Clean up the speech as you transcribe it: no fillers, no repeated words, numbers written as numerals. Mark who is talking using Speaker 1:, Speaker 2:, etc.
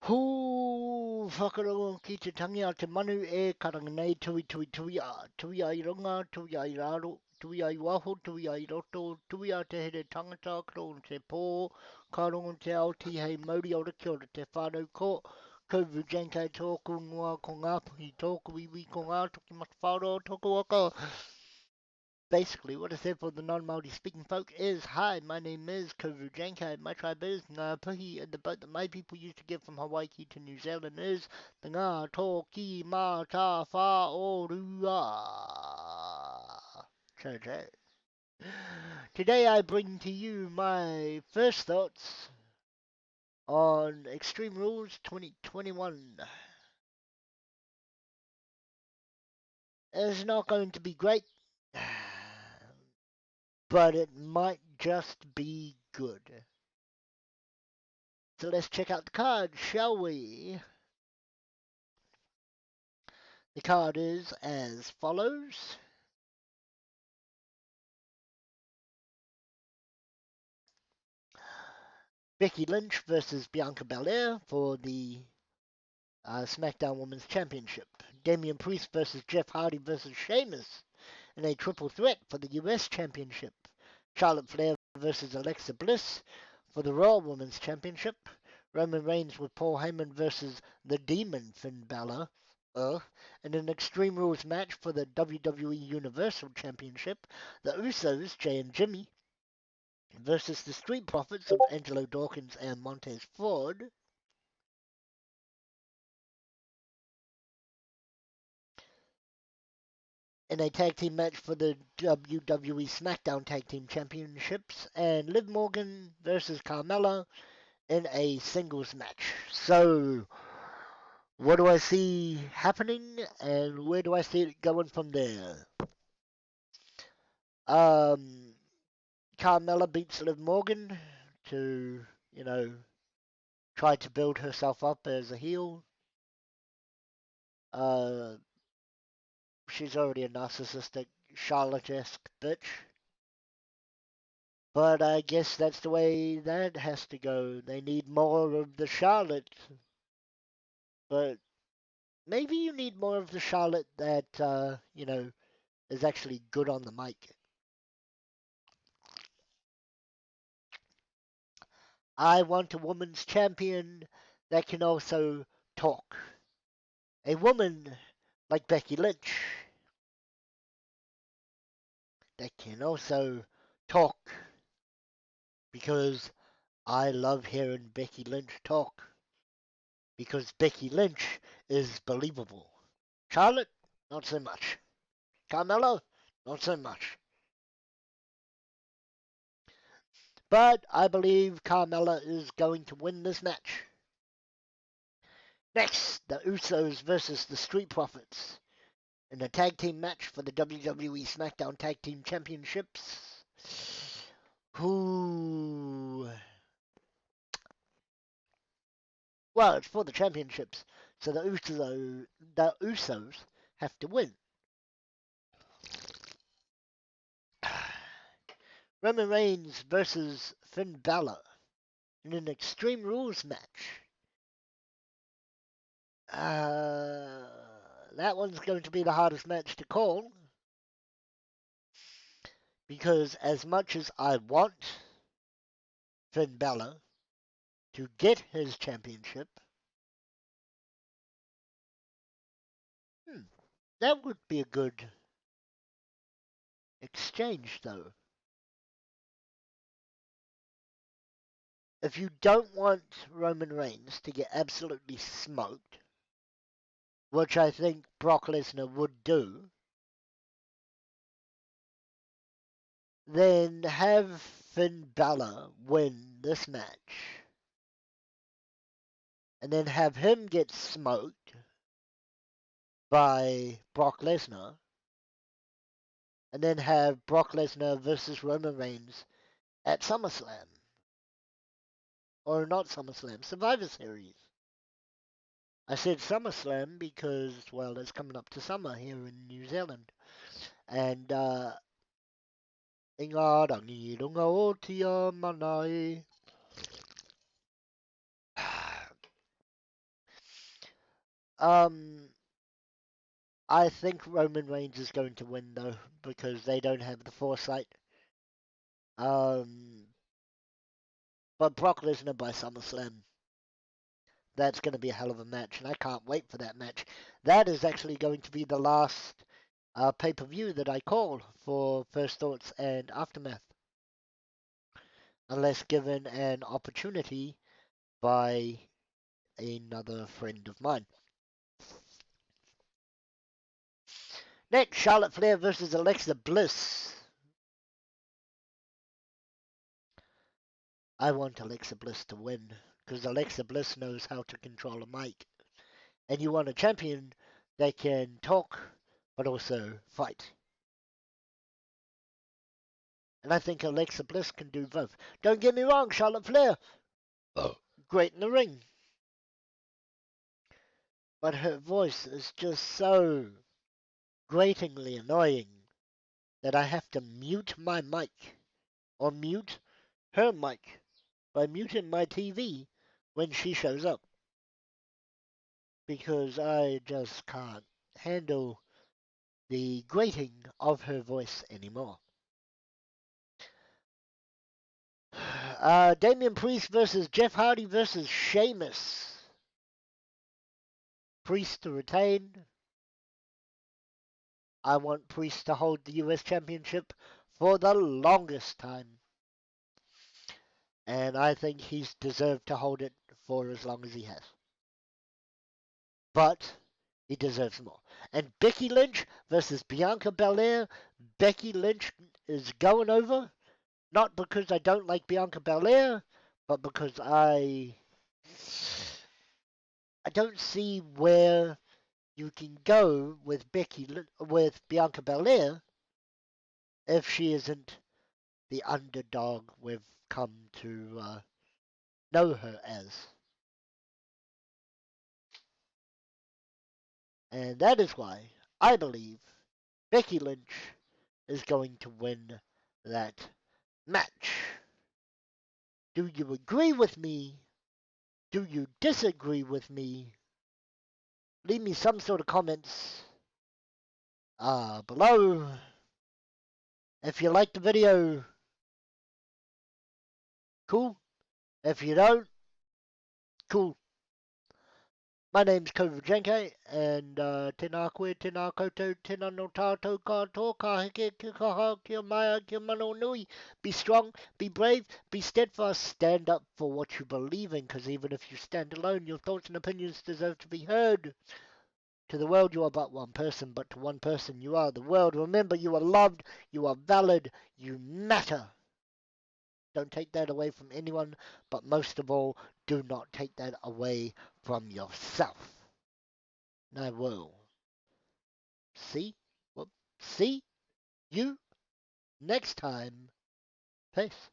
Speaker 1: Hu whakarongo ki te tangi a te manu e karanga nei tui ai ronga, tui ai raro, tui ai waho, tui ai roto, tui a te here tangata, kro te pō, ka rongo te aoti hei mauri ora ki ora te whānau ko, Kovu jankai tōku noa ko ngā puhi tōku iwi ko ngā toki matawhāro tōku waka. Basically, what I said for the non-Māori speaking folk is, hi, my name is Kovu Jankai, my tribe is Ngā Puhi, and the boat that my people used to get from Hawaii to New Zealand is the Ngā Tōki Mā Tā Whā O Rua. Today I bring to you my first thoughts on Extreme Rules 2021. It's not going to be great, but it might just be good. So let's check out the card, shall we? The card is as follows. Becky Lynch versus Bianca Bel-Air for the SmackDown Women's Championship. Damien Priest versus Jeff Hardy versus Sheamus in a triple threat for the US Championship. Charlotte Flair versus Alexa Bliss for the Raw Women's Championship. Roman Reigns with Paul Heyman versus the Demon Finn Balor. In an Extreme Rules match for the WWE Universal Championship, the Usos, Jay and Jimmy, versus the Street Profits of Angelo Dawkins and Montez Ford. In a tag team match for the WWE SmackDown Tag Team Championships, and Liv Morgan versus Carmella in a singles match. So, what do I see happening, and where do I see it going from there? Carmella beats Liv Morgan to, try to build herself up as a heel. She's already a narcissistic, Charlotte-esque bitch. But I guess that's the way that has to go. They need more of the Charlotte. But maybe you need more of the Charlotte that, is actually good on the mic. I want a woman's champion that can also talk. A woman like Becky Lynch that can also talk. Because I love hearing Becky Lynch talk. Because Becky Lynch is believable. Charlotte, not so much. Carmelo, not so much. But I believe Carmella is going to win this match. Next, the Usos versus the Street Profits in a tag team match for the WWE SmackDown Tag Team Championships. Who? Well, it's for the championships, so the Usos have to win. Roman Reigns versus Finn Balor in an Extreme Rules match. That one's going to be the hardest match to call. Because as much as I want Finn Balor to get his championship, that would be a good exchange, though. If you don't want Roman Reigns to get absolutely smoked, which I think Brock Lesnar would do, then have Finn Balor win this match. And then have him get smoked by Brock Lesnar. And then have Brock Lesnar versus Roman Reigns at SummerSlam. Or not SummerSlam, Survivor Series. I said SummerSlam because, well, it's coming up to summer here in New Zealand. And, Inga rangi runga o tia manai. Um, I think Roman Reigns is going to win though because they don't have the foresight. Um, but Brock Lesnar by SummerSlam. That's going to be a hell of a match, and I can't wait for that match. That is actually going to be the last pay-per-view that I call for First Thoughts and Aftermath, unless given an opportunity by another friend of mine. Next, Charlotte Flair versus Alexa Bliss. I want Alexa Bliss to win because Alexa Bliss knows how to control a mic. And you want a champion that can talk but also fight. And I think Alexa Bliss can do both. Don't get me wrong, Charlotte Flair, great in the ring. But her voice is just so gratingly annoying that I have to mute my mic or mute her mic by muting my TV when she shows up because I just can't handle the grating of her voice anymore. Damien Priest versus Jeff Hardy versus Sheamus. Priest to retain. I want Priest to hold the US Championship for the longest time. And I think he's deserved to hold it for as long as he has. But he deserves more. And Becky Lynch versus Bianca Belair. Becky Lynch is going over, not because I don't like Bianca Belair, but because I don't see where you can go with with Bianca Belair if she isn't the underdog we've come to know her as. And that is why I believe Becky Lynch is going to win that match. Do you agree with me? Do you disagree with me? Leave me some sort of comments below. If you like the video, cool. If you don't, cool. My name's Kovajenke, and tēnā koe, tēnā koutou, tēnā no tātou katoa, ka heke, ki kaha, kia mai, kia mano nui. Be strong, be brave, be steadfast, stand up for what you believe in, because even if you stand alone, your thoughts and opinions deserve to be heard. To the world, you are but one person, but to one person, you are the world. Remember, you are loved, you are valid, you matter. Don't take that away from anyone, but most of all, do not take that away from yourself. And I will see, well, see you next time. Peace.